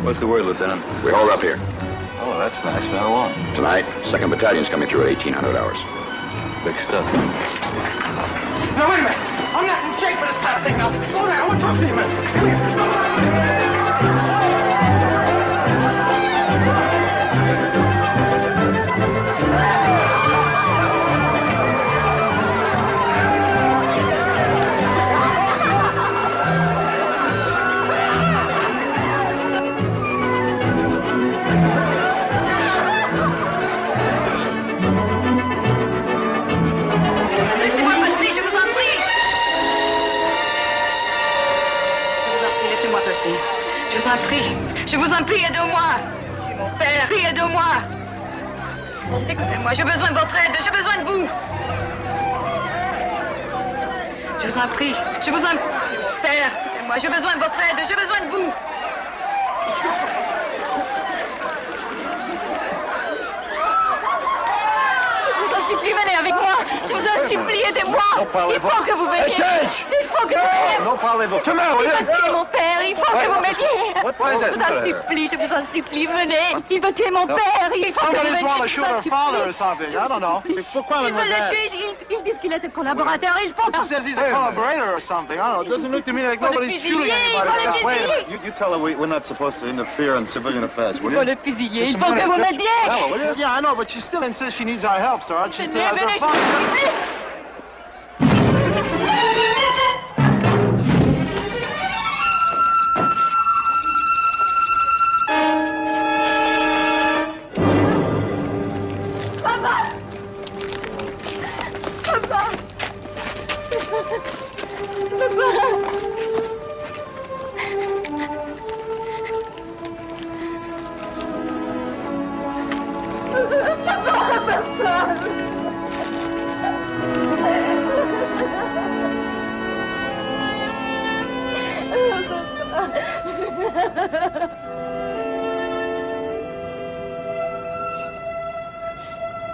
What's the word, Lieutenant? We hold up here. Oh, that's nice. How long? Tonight, 2nd Battalion's coming through at 1800 hours. Big stuff. Now, wait a minute. I'm not in shape for this kind of thing now. Slow down. I want to talk to you a minute. Come here. Je vous en prie. Je vous en prie, aidez-moi. Tu es mon père, prie, aidez-moi. Écoutez-moi, j'ai besoin de votre aide, j'ai besoin de vous. Je vous en prie, je vous en prie. Père, écoutez-moi, j'ai besoin de votre aide, j'ai besoin de vous. Je vous en supplie, venez avec moi. Je vous en supplie, aidez-moi. Il faut que vous veniez. Il faut que vous veniez. No parlez-vous. Il va tuer mon père, il faut que vous m'aidiez. What is Je it? vous en supplie, venez. Il va tuer mon père, il faut que vous veniez. want to shoot her father or something. I don't know. Pourquoi, Il veut le tuer, ils disent qu'il est un collaborateur, il faut He says he's a collaborator or something. I don't know. It doesn't look to me like Faut le nobody's shooting fusiller, anybody. faut le Wait a minute. fusiller. You tell her we're not supposed to interfere in civilian affairs, will Il faut you? le fusiller, il faut que vous m'aidiez. Yeah, I know, but she still insists she needs our help, sir. She Venez, says venez, her je vous father... supplie.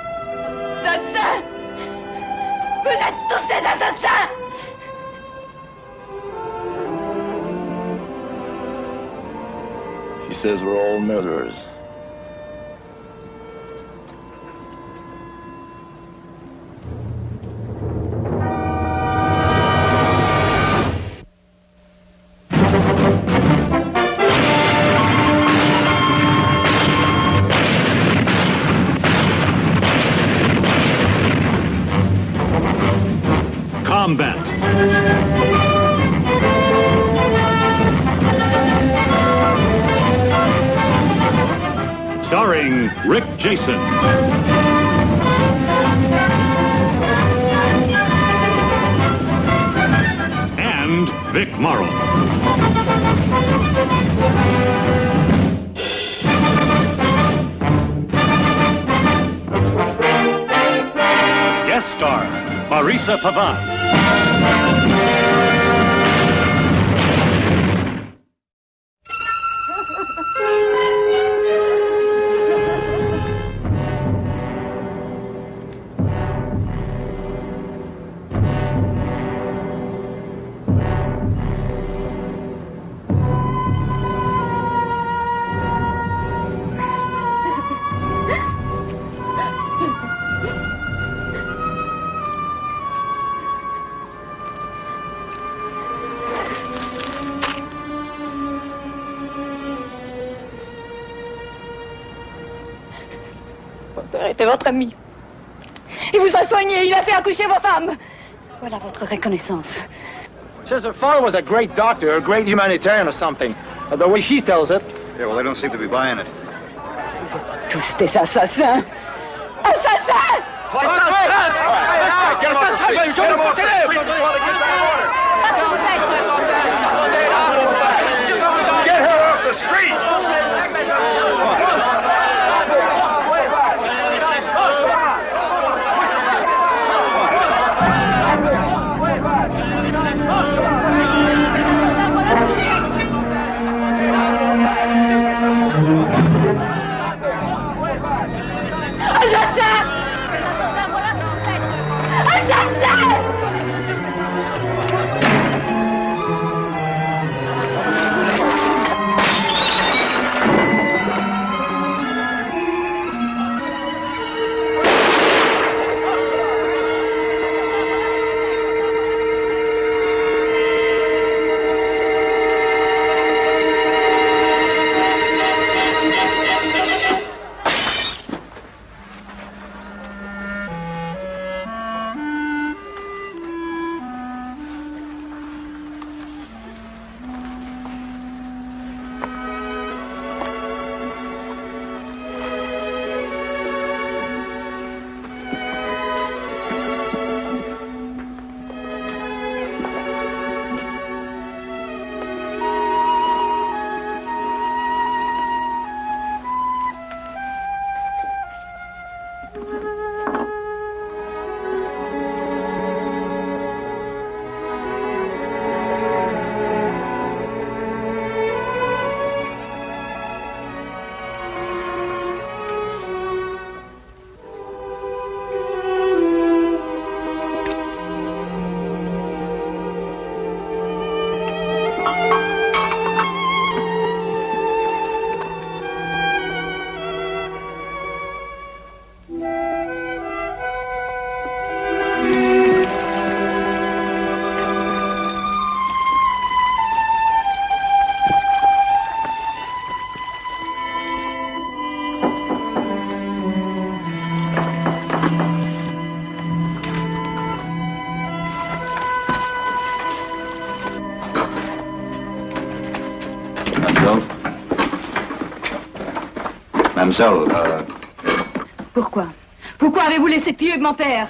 Assassins! Vous êtes tous des assassins! He says we're all murderers. Combat. Starring Rick Jason. And Vic Morrow. Guest star, Marisa Pavan. Votre père était votre ami. Il vous a soigné, il a fait accoucher vos femmes. Voilà votre reconnaissance. Says her father was a great doctor, a great humanitarian or something. The way she tells it. Yeah, well, they don't seem to be buying it. Vous êtes tous des assassins. Assassins! Get him off the street! Get him off the street! Qu'est-ce que vous faites? Get her off the street! Assassin! Assassin! Mademoiselle, Pourquoi? Pourquoi avez-vous laissé tuer mon père?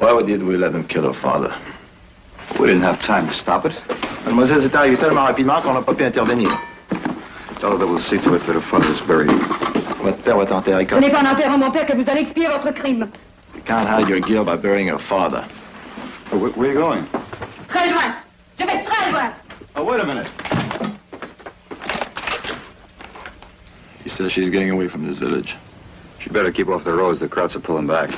Why did we let them kill her father? we didn't have time to stop it. Mademoiselle, c'est arrivé tellement rapidement qu'on n'a pas pu intervenir. Tell her that we'll see to it that her father is buried. Votre père va t'enterrer Ce comme... n'est pas en enterrant mon père que vous allez expier votre crime. You can't hide your guilt by burying her father. Oh, where are you going? Très loin. Je vais très loin. Oh, wait a minute. She says she's getting away from this village. She better keep off the roads. The Krauts are pulling back.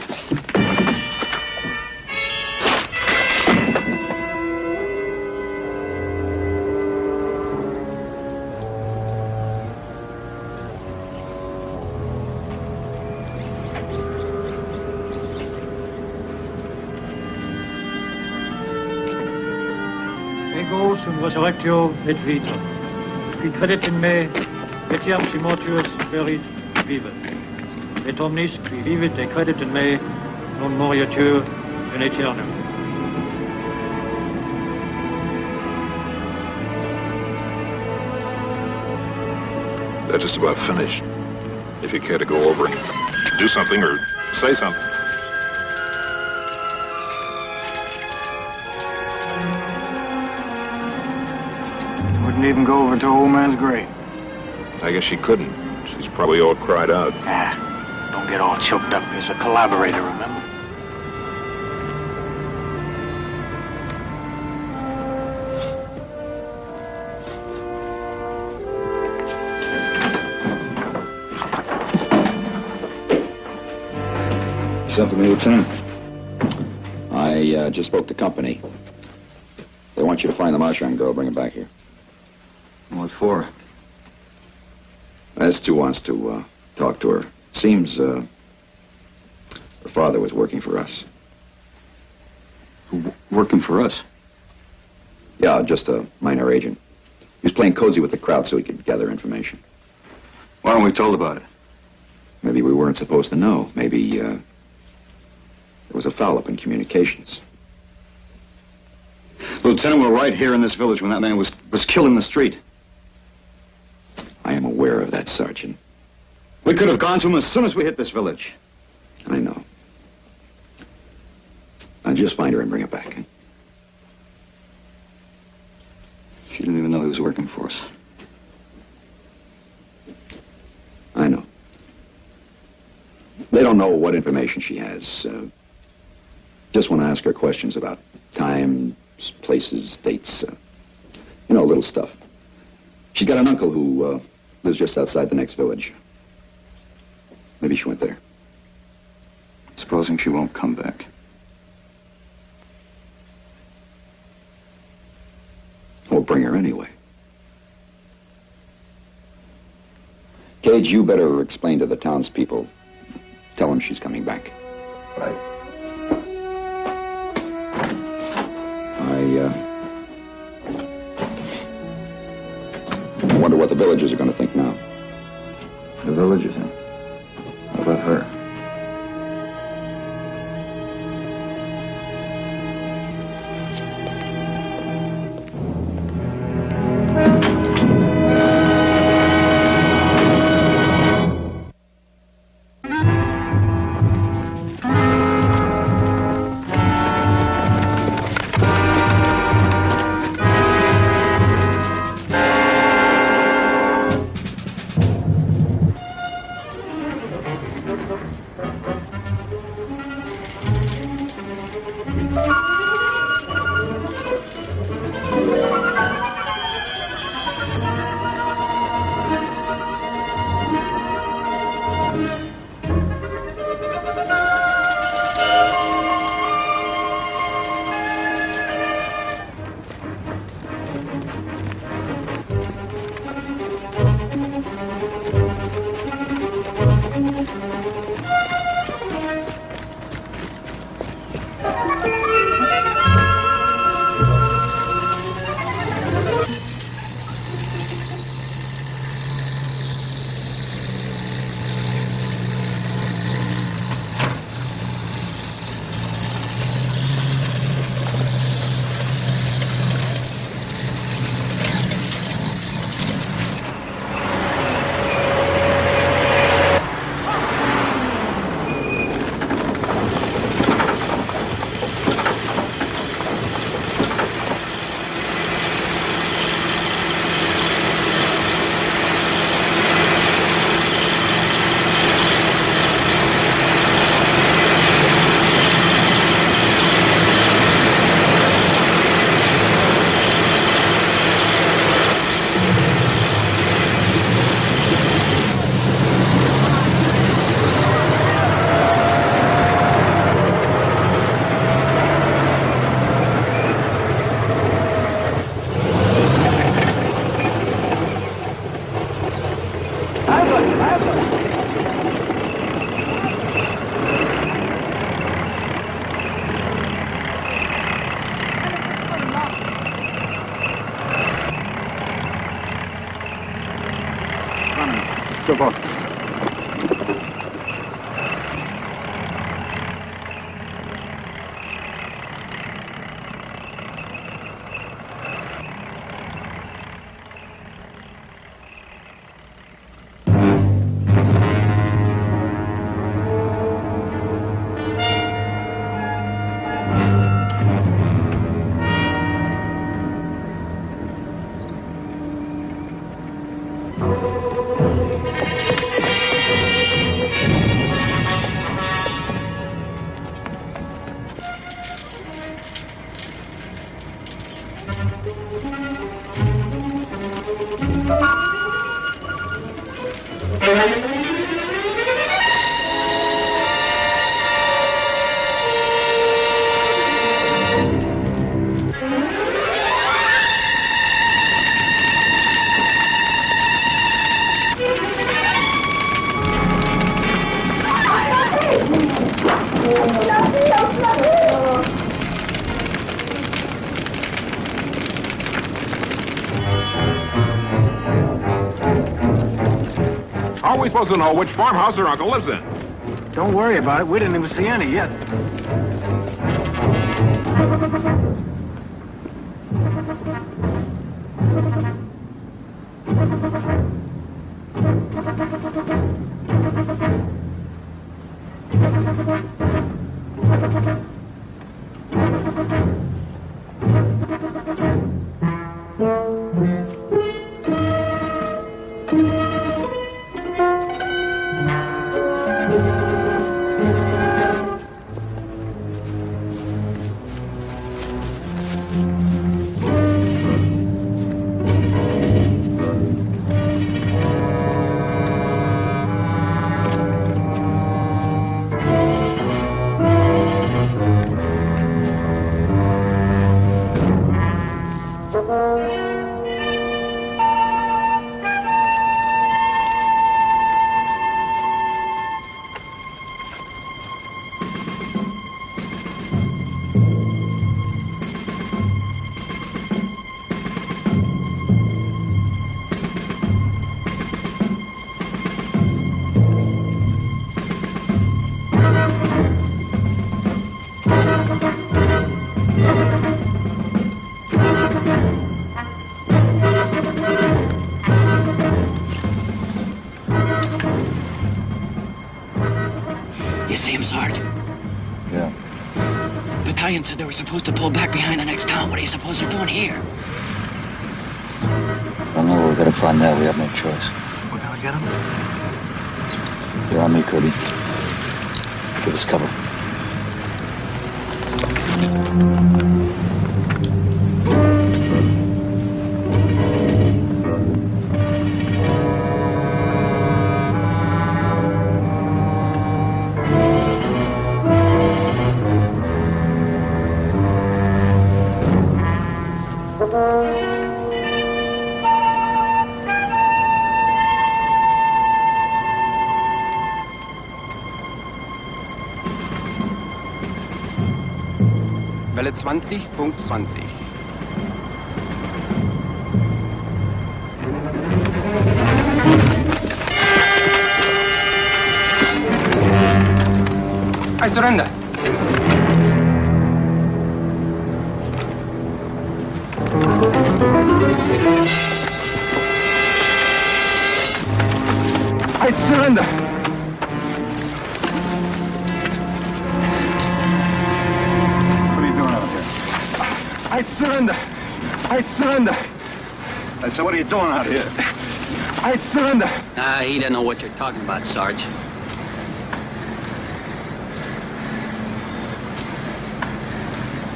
Ego sum resurrectio et vita, qui credit in me, etiam si mortuus verit vive. Et omnis qui vivit et credit in me, non moriatur in aeternum. They're just about finished. If you care to go over and do something or say something. Couldn't even go over to old man's grave. I guess she couldn't. She's probably all cried out. Ah, don't get all choked up. He's a collaborator, remember? Something, Lieutenant? I just spoke to company. They want you to find the Marchand girl, bring her back here. What for? S2 wants to talk to her. Seems her father was working for us. Working for us? Yeah, just a minor agent. He was playing cozy with the crowd so he could gather information. Why weren't we told about it? Maybe we weren't supposed to know. Maybe there was a foul-up in communications. Lieutenant, we're right here in this village when that man was killed in the street. I am aware of that, Sergeant. We could have gone to him as soon as we hit this village. I know. I'll just find her and bring her back. Eh? She didn't even know he was working for us. I know. They don't know what information she has. Just want to ask her questions about times, places, dates. You know, little stuff. She's got an uncle who lives just outside the next village. Maybe she went there. Supposing she won't come back. We'll bring her anyway. Cage, you better explain to the townspeople. Tell them she's coming back. Right. I wonder what the villagers are going to think now. The villagers, huh? How about her? Jump off. are we supposed to know which farmhouse her uncle lives in? Don't worry about it. We didn't even see any yet. Said they were supposed to pull back behind the next town. What do you suppose they're doing here? I don't know. We've got to find out. We have no choice. We're gonna get them? You're on me, Kirby. Give us cover. Welle 20.20. I surrender. I surrender. What are you doing out here? I surrender. I surrender. I said, what are you doing out here? I surrender. He doesn't know what you're talking about, Sarge.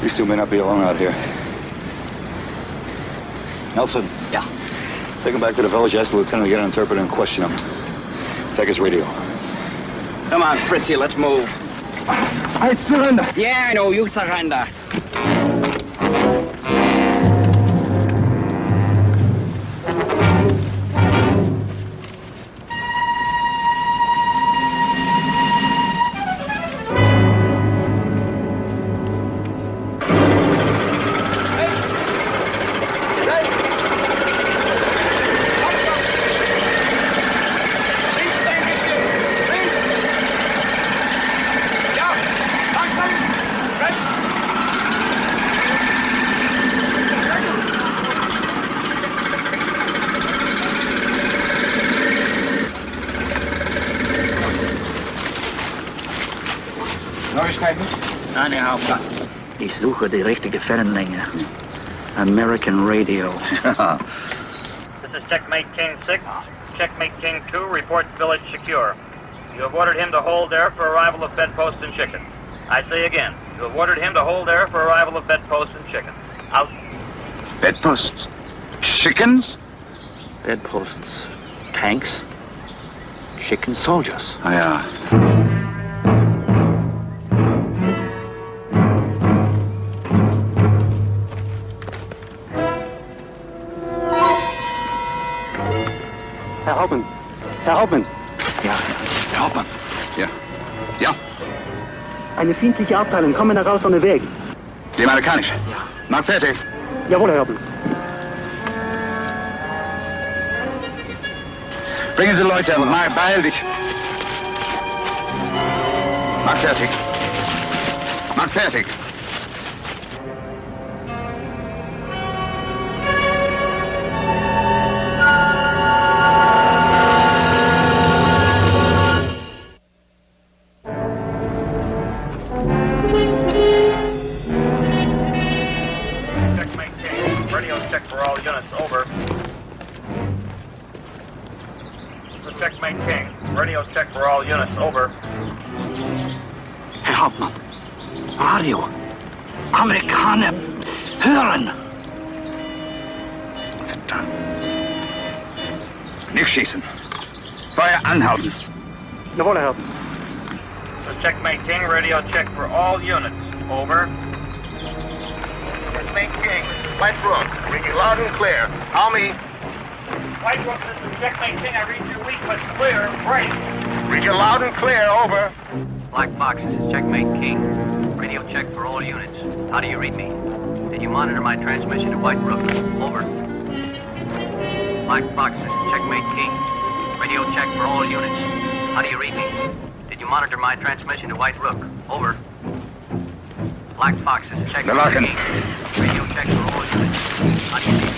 These two may not be alone out here. Nelson. Yeah. Take him back to the village, ask the lieutenant to get an interpreter and question him. Take his radio. Come on, Fritzy, let's move. I surrender. Yeah, I know, you surrender. Ich suche die richtige Fernlänge. American radio. This is Checkmate King 6. Checkmate King 2 reports village secure. You have ordered him to hold there for arrival of bedposts and chicken. I say again, you have ordered him to hold there for arrival of bedposts and chicken. Out. Bedposts? Chickens? Bedposts, tanks, chicken soldiers. Oh, yeah. Herr Hauptmann. Herr Hauptmann. Ja, Herr Hauptmann. Ja. Ja. Eine feindliche Abteilung. Kommen heraus an den Weg. Die amerikanische? Ja. Mark fertig. Jawohl, Herr Hauptmann. Bringen Sie Leute, mal beeil dich. Mach fertig. Mach fertig. Checkmate King. Radio check for all units. Over. This is Checkmate King. Radio check for all units. Over. Herr Hauptmann. Radio. Amerikaner. Hören. Verdammt. Nicht schießen. Feuer anhalten. Jawohl, Herr. This is Checkmate King. Radio check for all units. Over. Checkmate King. White Rook. Read you loud and clear. Call me. White Rook, this is Checkmate King. I read you weak but clear. Break. Read you loud and clear. Over. Black Fox, this is Checkmate King. Radio check for all units. How do you read me? Did you monitor my transmission to White Rook? Over. Black Fox, this is Checkmate King. Radio check for all units. How do you read me? Did you monitor my transmission to White Rook? Over. Black Fox, this is Checkmate King. Radio check for all units. How do you read me?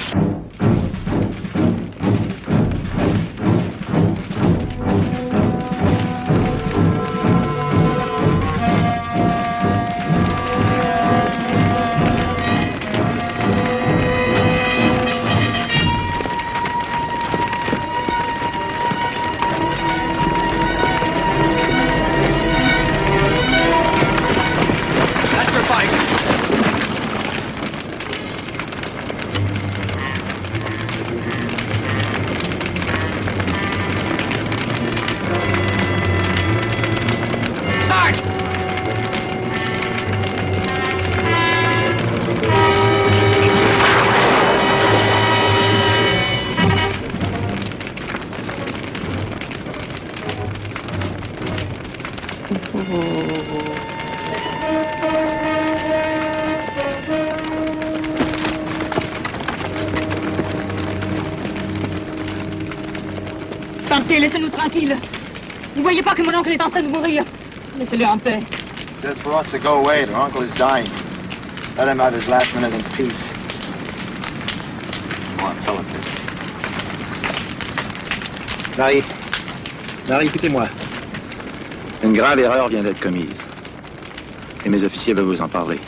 Partez, laissez-nous tranquilles. Vous voyez pas que mon oncle est en train de mourir? Laissez-le en paix. Says for us to go away. Their uncle is dying. Let him have his last minute in peace. Come on, tell it. Marie. Marie, écoutez-moi. Une grave erreur vient d'être commise. Et mes officiers veulent vous en parler.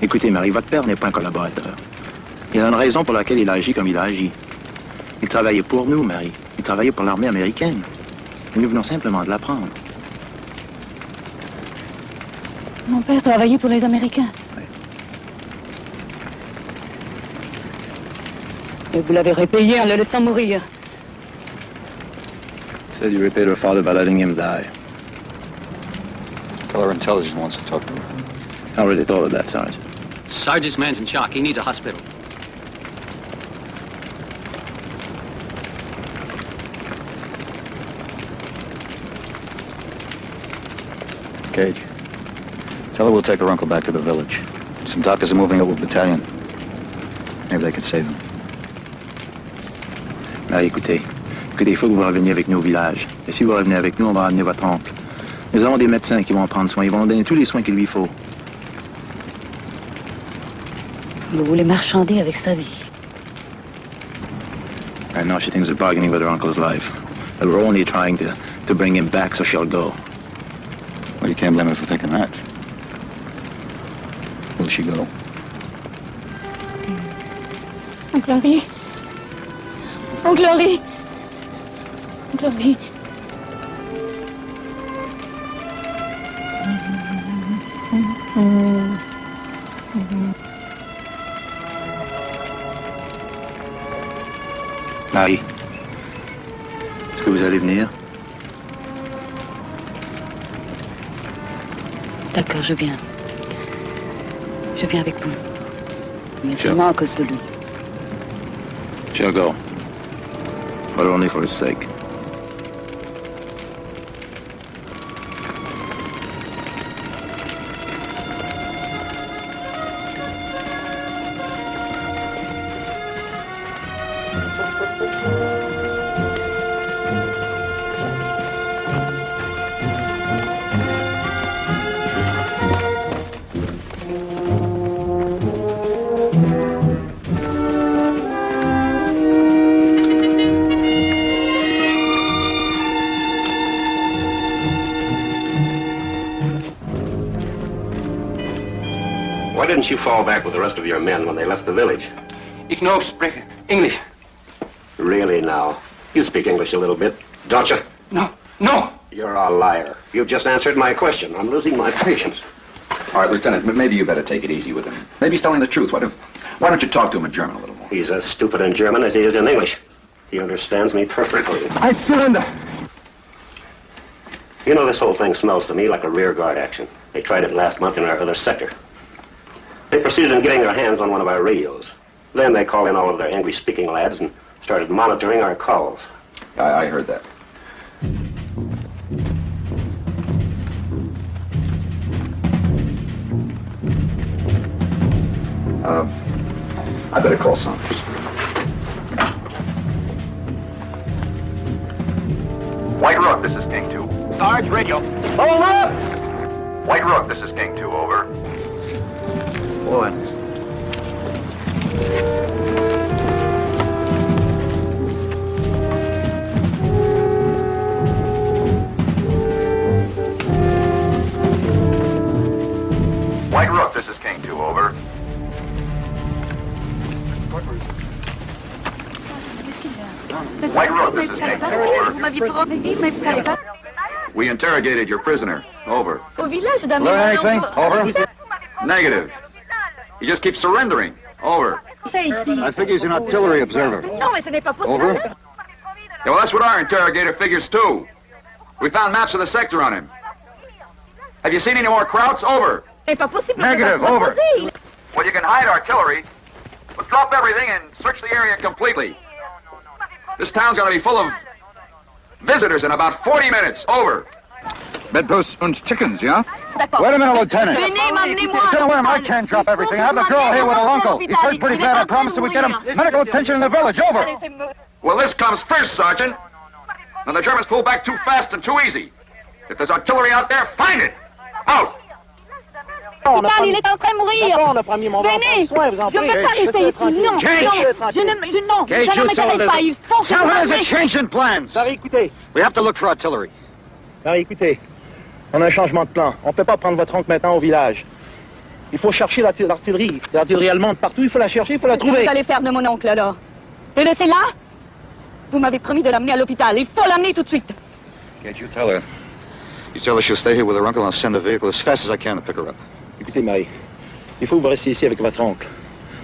Écoutez, Marie, votre père n'est pas un collaborateur. Il y a une raison pour laquelle il a agi comme il a agi. Il travaillait pour nous, Marie. Il travaillait pour l'armée américaine. Et nous venons simplement de l'apprendre. Mon père travaillait pour les Américains. Oui. Et vous l'avez répayé en le laissant mourir. Said you repaid her father by letting him die. Tell her intelligence wants to talk to her. I already thought of that, Sarge. Sergeant's man's in shock. He needs a hospital. Cage. Tell her we'll take her uncle back to the village. Some doctors are moving up with battalion. Maybe they could save him. Marie, écoutez. Écoutez, il faut que vous reveniez avec nous au village. Et si vous revenez avec nous, on va ramener votre oncle. Nous avons des médecins qui vont en prendre soin. Ils vont donner tous les soins qu'il lui faut. Vous voulez marchander avec sa vie. I know she thinks we're bargaining with her uncle's life. But we're only trying to bring him back so she'll go. Well, you can't blame her for thinking that. Will she go? Oncle Henri. Oncle Henri. Oncle Henri. Marie, est-ce que vous allez venir? D'accord, je viens. Je viens avec vous. Mais seulement à cause de lui. She'll go. But only for his sake. didn't you fall back with the rest of your men when they left the village? Ich no spreche English. Really now? You speak English a little bit, don't you? No. You're a liar. You just answered my question. I'm losing my patience. All right, Lieutenant, maybe you better take it easy with him. Maybe he's telling the truth. Why don't you talk to him in German a little more? He's as stupid in German as he is in English. He understands me perfectly. I surrender. You know, this whole thing smells to me like a rear guard action. They tried it last month in our other sector. They proceeded in getting their hands on one of our radios. Then they called in all of their English-speaking lads and started monitoring our calls. I heard that. I better call Saunders. White Rook, this is King 2. Sarge, radio. Hold up! White Rook, this is King 2, over. What? White Rook, this is King 2, over. White Rook, this is King 2, over. We interrogated your prisoner. Over. Learn anything? Over. Negative. He just keeps surrendering. Over. I think he's an artillery observer. Non, mais ce n'est pas possible. Over. Yeah, well, that's what our interrogator figures, too. We found maps of the sector on him. Have you seen any more Krauts? Over. Negative. Over. Well, you can hide artillery, but drop everything and search the area completely. This town's going to be full of visitors in about 40 minutes. Over. Bedposts and chickens, yeah? Wait a minute, Lieutenant. Lieutenant, I can't drop everything. I have the girl here with her uncle. He's hurt pretty bad. I promised that we'd get him medical attention in the village. Over. Well, this comes first, Sergeant. And the Germans pull back too fast and too easy. If there's artillery out there, find it. Out. Il est en train de mourir. Venez, je ne veux pas rester ici. Non, non, ça ne m'intéresse pas. Il faut que There's a change in plans. Marie, écoutez. We have to look for artillery. Marie, écoutez. On a un changement de plan. On ne peut pas prendre votre oncle maintenant au village. Il faut chercher l'artillerie. L'artillerie allemande partout. Il faut la chercher, il faut la trouver. Qu'est-ce que vous allez faire de mon oncle alors? Le laisser là? Vous m'avez promis de l'amener à l'hôpital. Il faut l'amener tout de suite. Can't you tell her? You tell her she'll stay here with her uncle and I'll send the vehicle as fast as I can to pick her up. Écoutez, Marie, il faut que vous restiez ici avec votre oncle.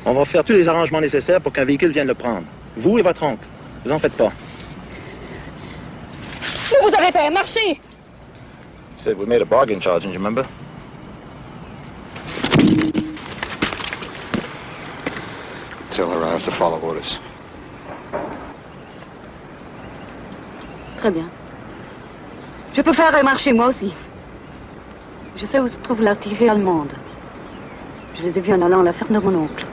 On va faire tous les arrangements nécessaires pour qu'un véhicule vienne le prendre. Vous et votre oncle. Vous en faites pas. Que vous avez fait? Marchez! You said we made a bargain, Sergeant, you remember? Tell her I have to follow orders. Très bien. Je peux faire marcher moi aussi. Je sais où se trouve l'artillerie allemande. Je les ai vus en allant à la ferme de mon oncle.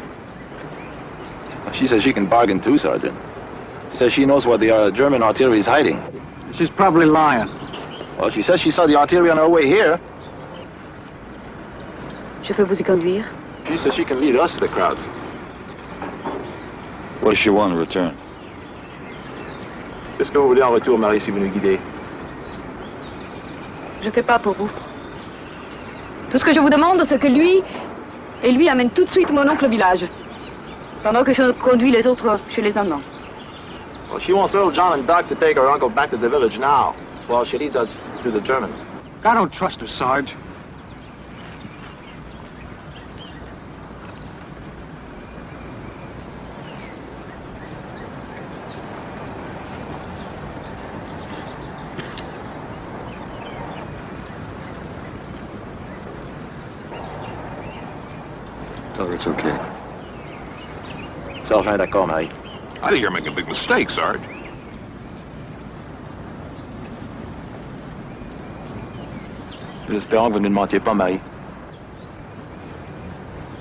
She says she can bargain too, Sergeant. She says she knows where the German artillery is hiding. She's probably lying. Well, she says she saw the artillery on her way here. Je peux vous y conduire? She says she can lead us to the crowds. What does she want in return? Qu'est-ce que vous voulez en retour, Marie, si vous nous guidez? Je fais pas pour vous. Tout ce que je vous demande, c'est que lui amène tout de suite mon oncle au village. Pendant que je conduis les autres chez les Allemands. Well, she wants little John and Doc to take her uncle back to the village now, while she leads us to the Germans. I don't trust her, Sarge. Tell her it's okay. Sergeant, d'accord, Marie. I think you're making a big mistake, Sarge. Nous espérons que vous ne mentiez pas, Marie.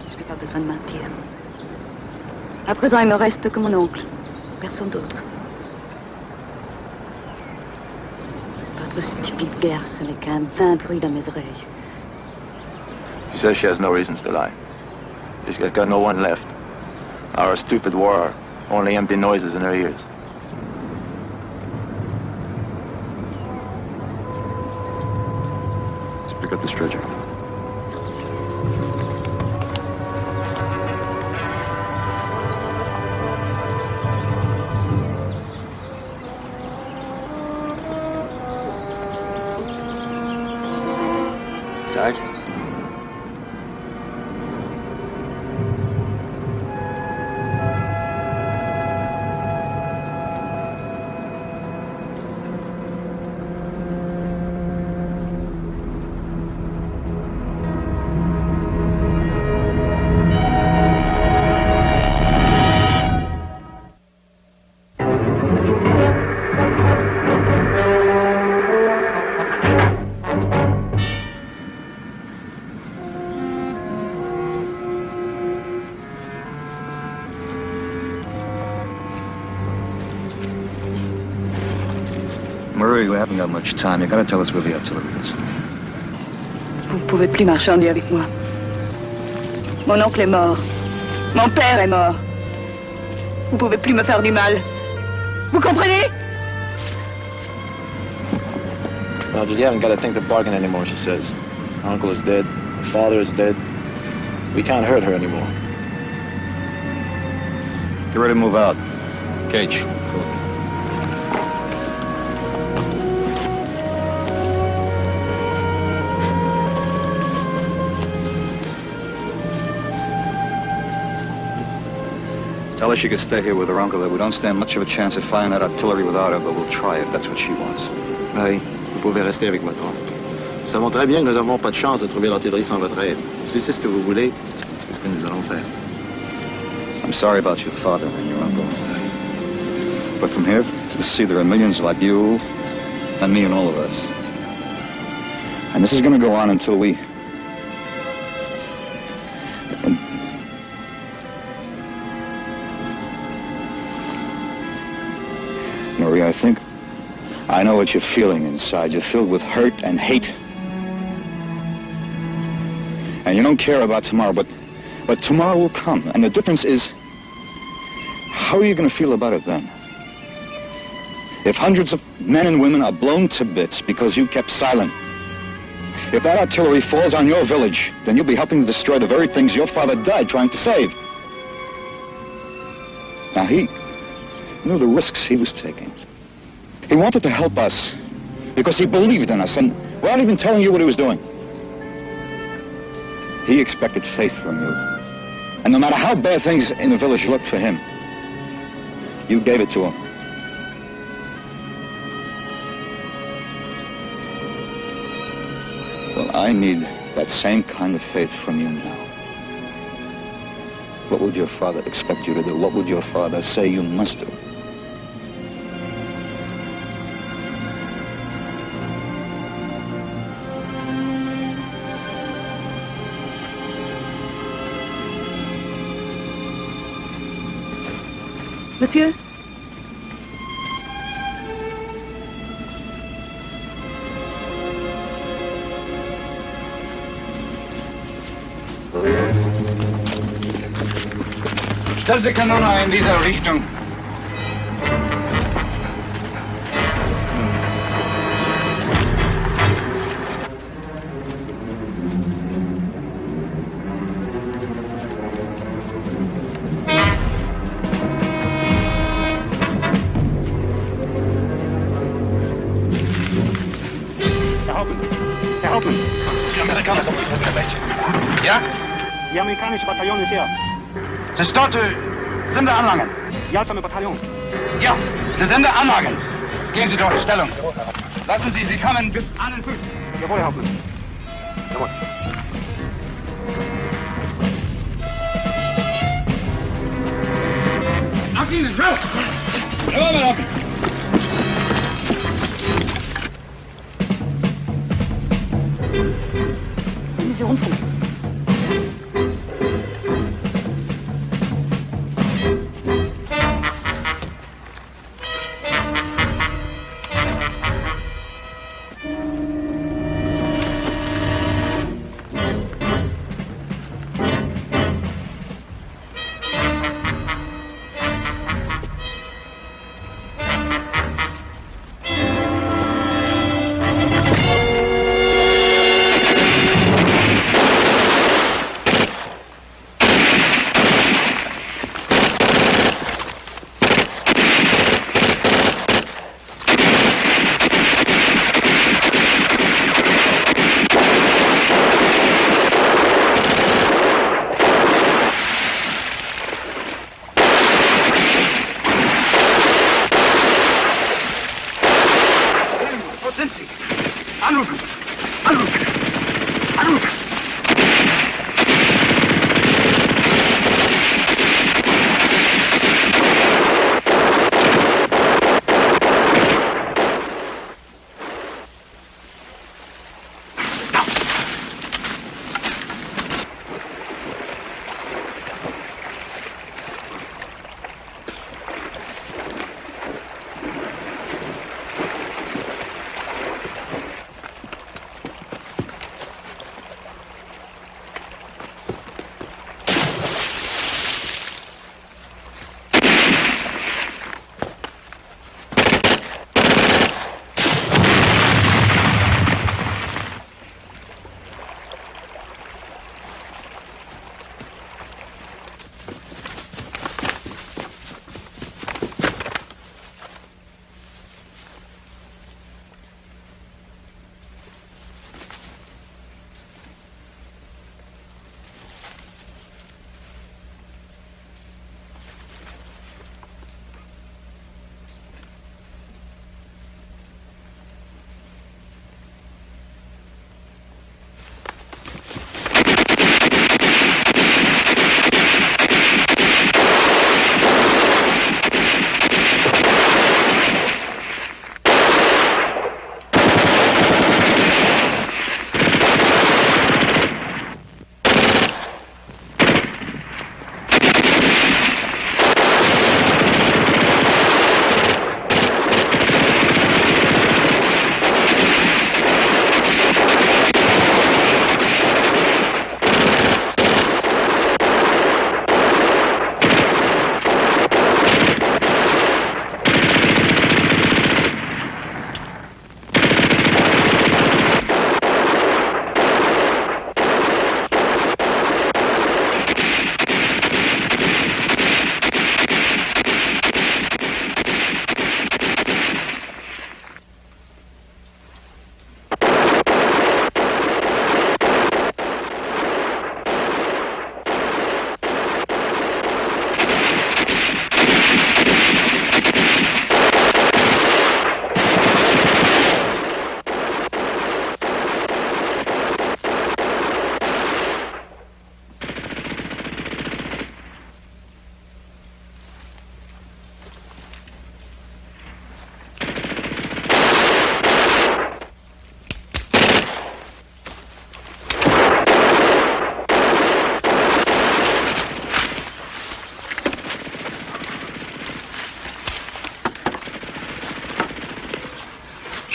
Je n'ai pas besoin de mentir. À présent, il me reste que mon oncle. Personne d'autre. Votre stupide guerre, ce n'est qu'un vain bruit dans mes oreilles. She says she has no reasons to lie. She's got no one left. Our stupid war, only empty noises in her ears. Let's pick up the stretcher. Sarge? Marie, we haven't got much time. You gotta tell us where the artillery is. Vous ne pouvez plus marchander avec moi. Mon oncle est mort. Mon père est mort. Vous ne pouvez plus me faire du mal. Vous comprenez? Well, you haven't got to think the bargain anymore, she says. Uncle is dead. Father is dead. We can't hurt her anymore. Get ready to move out. Cage. Cool. Tell her she could stay here with her uncle. That we don't stand much of a chance of finding that artillery without her, but we'll try it. That's what she wants. Oui, vous pouvez rester avec votre oncle. Nous savons très bien que nous n'avons pas de chance de trouver l'artillerie sans votre aide. Si c'est ce que vous voulez, c'est ce que nous allons faire. I'm sorry about your father and your uncle. But from here to the sea, there are millions like you and me and all of us. And this is going to go on until we... Marie, I know what you're feeling inside. You're filled with hurt and hate. And you don't care about tomorrow, but tomorrow will come. And the difference is, how are you going to feel about it then? If hundreds of men and women are blown to bits because you kept silent, if that artillery falls on your village, then you'll be helping to destroy the very things your father died trying to save. Now, he knew the risks he was taking. He wanted to help us because he believed in us, and without even telling you what he was doing. He expected faith from you. And no matter how bad things in the village looked for him, you gave it to him. Well, I need that same kind of faith from you now. What would your father expect you to do? What would your father say you must do? Monsieur? Stellt die Kanone in dieser Richtung. Herr Hauptmann. Die Amerikaner kommen von der Welt. Ja? Die amerikanische Bataillon ist hier. De dort Sender anlangen. Ja, zum Bataillon. Ja, de Sender anlangen. Gehen Sie dort in Stellung. Lassen Sie kommen bis an den Fuß. Jawohl, Herr Hauptmann. Jawohl. Auf Ihnen, raus! Jawohl, mein Hauptmann. Monsieur Rundfunk.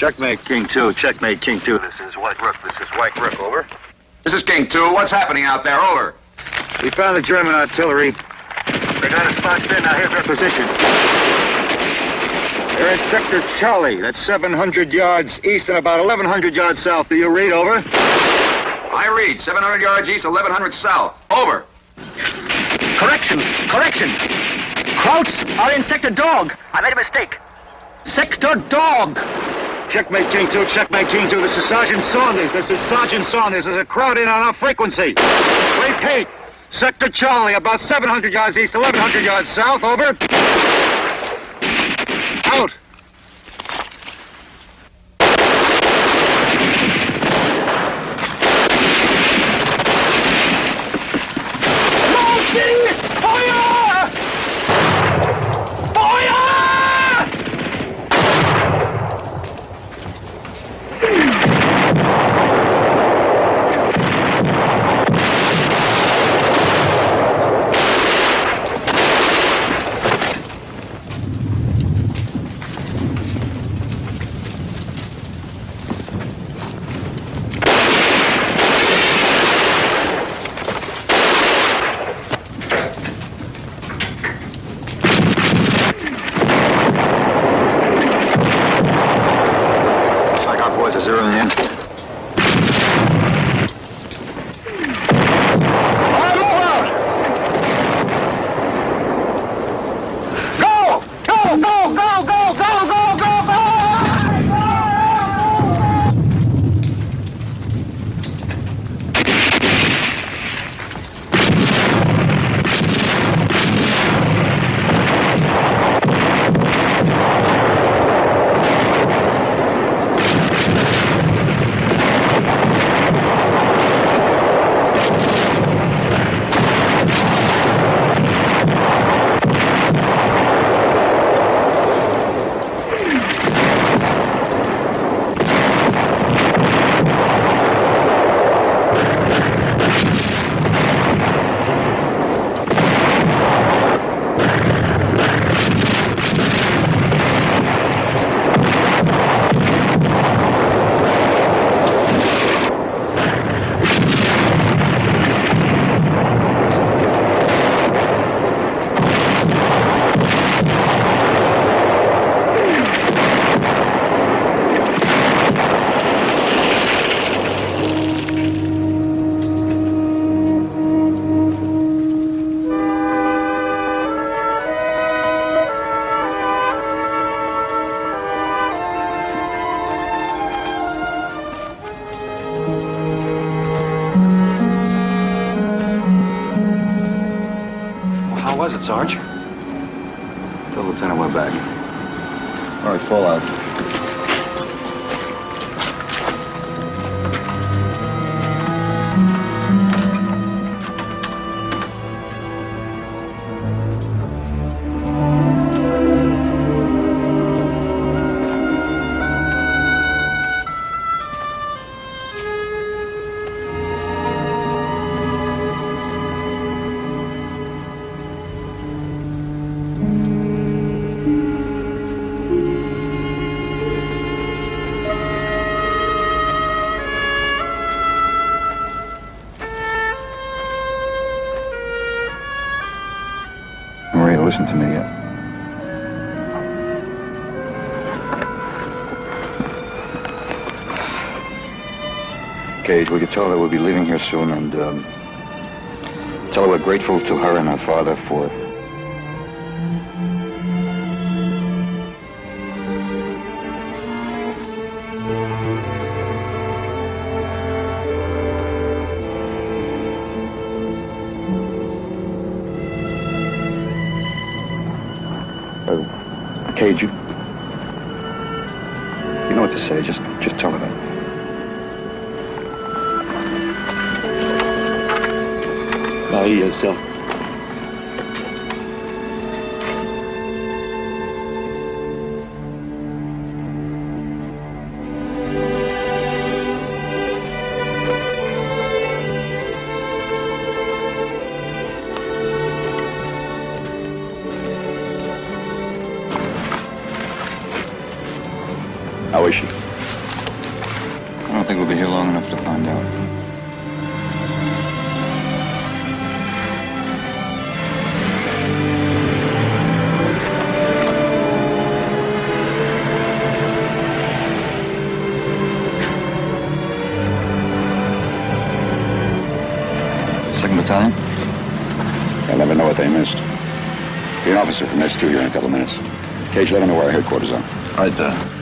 Checkmate, King 2. Checkmate, King 2. This is White Rook. This is White Rook, over. This is King 2. What's happening out there? Over. We found the German artillery. They got us boxed in. Now here's our position. They're in Sector Charlie. That's 700 yards east and about 1,100 yards south. Do you read? Over. I read. 700 yards east, 1,100 south. Over. Correction! Correction! Krauts are in Sector Dog. I made a mistake. Sector Dog. Checkmate, King 2. Checkmate, King 2. This is Sergeant Saunders. This is Sergeant Saunders. There's a crowd in on our frequency. Repeat. Sector Charlie, about 700 yards east, 1,100 yards south. Over. Out. Monsters! Fire! Fire! Zeroing in. How was it, Sarge? The lieutenant went back. All right, fall out. Listen to me yet. Cage, we could tell her we'll be leaving here soon and tell her we're grateful to her and her father for Cage, you know what to say. Just tell her that. Marie, sir. How is she? don't think we'll be here long enough to find out. Second Battalion? I'll never know what they missed. Be an officer from S2 here in a couple of minutes. Cage, let them know where our headquarters are. All right, sir.